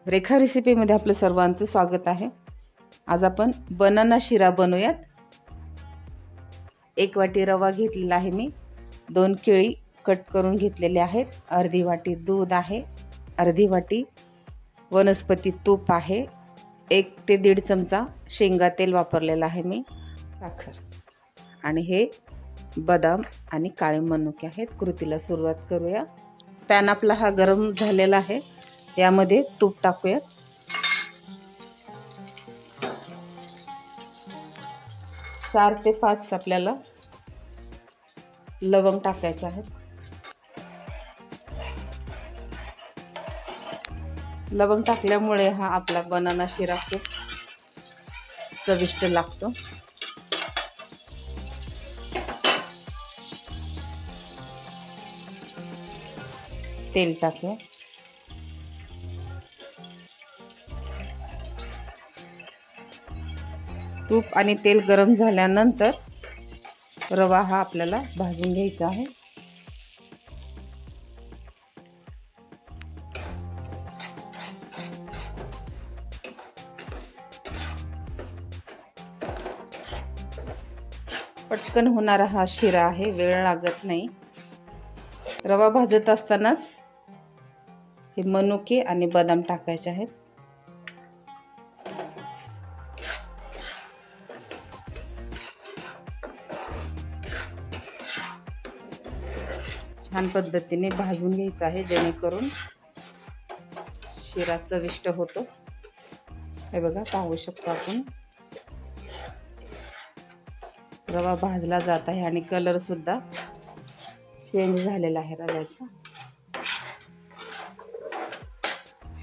रेखा रेसिपीमध्ये आपलं सर्वांचं स्वागत आहे। आज आपण बनाना शिरा बनवूयात। 1 वाटी रवा घेतलेला आहे मी, 2 केळी कट करून घेतलेले आहेत, अर्धी वाटी दूध आहे, अर्धी वाटी वनस्पती तूप आहे, 1 ते 1.5 चमचा शेंगा तेल वापरलेला आहे मी, साखर आणि हे बदाम आणि काळे मनुके आहेत। कृतीला सुरुवात करूया। पॅन आपला हा गरम झालेला आहे, यामध्ये तूप टाकूया। 4 ते 5 आपल्याला लवंग टाकायचे आहेत। लवंग टाकल्यामुळे हा आपला बनाना शिरा खूप चविष्ट लागतो। तेल टाकूया। तूप आणि तेल गरम झाल्यानंतर रवा हा आपल्याला भाजून घ्यायचा आहे। पटकन होणारा हा शिरा आहे, वेळ लागत नाही। रवा भाजत असतानाच हे मनुके आणि बदाम टाकायचे आहेत। छान पद्धतीने भाजून घ्यायचं आहे, जेणेकरून शिरा चविष्ट होतो। हे बघा, पाहू शकतो आपण रवा भाजला जात आहे आणि कलर सुद्धा चेंज झालेला आहे रव्याचा।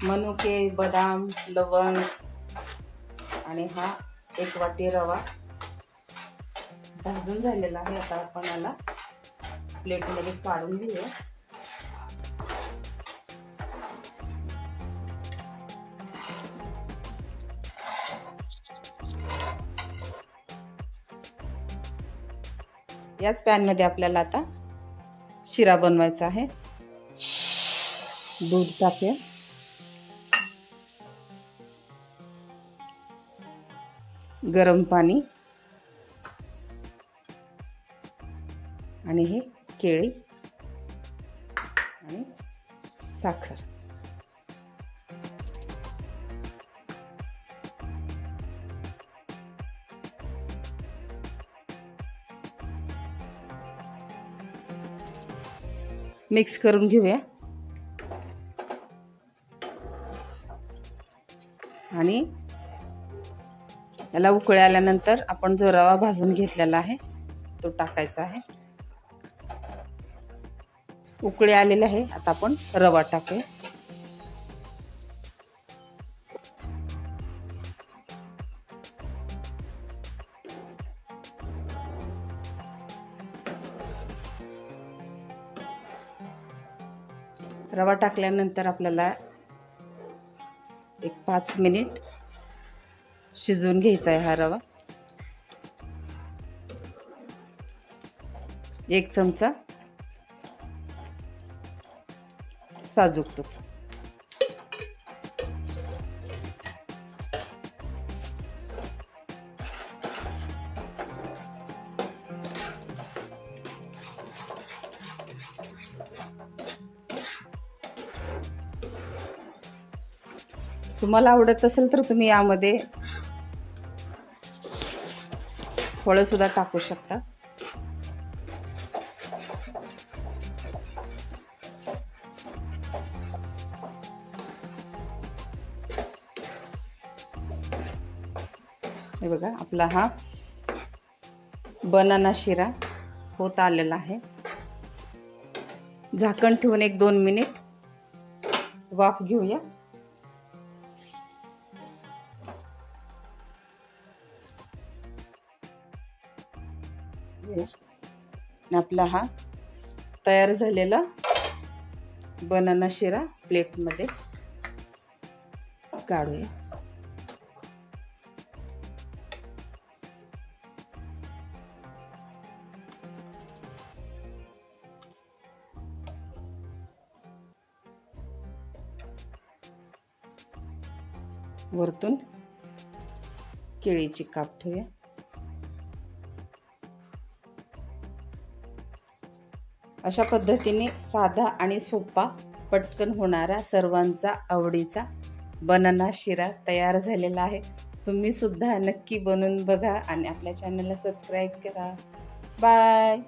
मनुके, बदाम, लवंग आणि हा 1 वाटी रवा भाजून झालेला आहे। आता आपण याला प्लेटमध्ये काढून घेऊया। याच पॅन मध्ये आपल्याला आता शिरा बनवायचा आहे। दूध टाकूया, गरम पाणी आणि हे केळी आणि साखर। मिक्स करून घेऊया आणि याला उकळी आल्यानंतर आपण जो रवा भाजून घेतलेला आहे तो टाकायचा आहे। उकळी आलेली आहे, आता आपण रवा टाकूया। रवा टाकल्यानंतर आपल्याला 5 मिनिट शिजवून घ्यायचा आहे हा रवा। 1 चमचा साजूक तूप, तुम्हाला आवडत असेल तर तुम्ही यामध्ये फळं सुद्धा टाकू शकता। हे बघा, आपला हा बनाना शिरा होत आलेला आहे। झाकण ठेवून 1-2 मिनिट वाफ घेऊया। आपला हा तयार झालेला बनाना शिरा प्लेटमध्ये काढूया। वरतून केळीची काप ठेवूया। अशा पद्धतीने साधा आणि सोपा पटकन होणारा सर्वांचा आवडीचा बनाना शिरा तयार झालेला आहे। तुम्ही सुद्धा नक्की बनवून बघा आणि आपल्या चॅनलला सबस्क्राईब करा। बाय।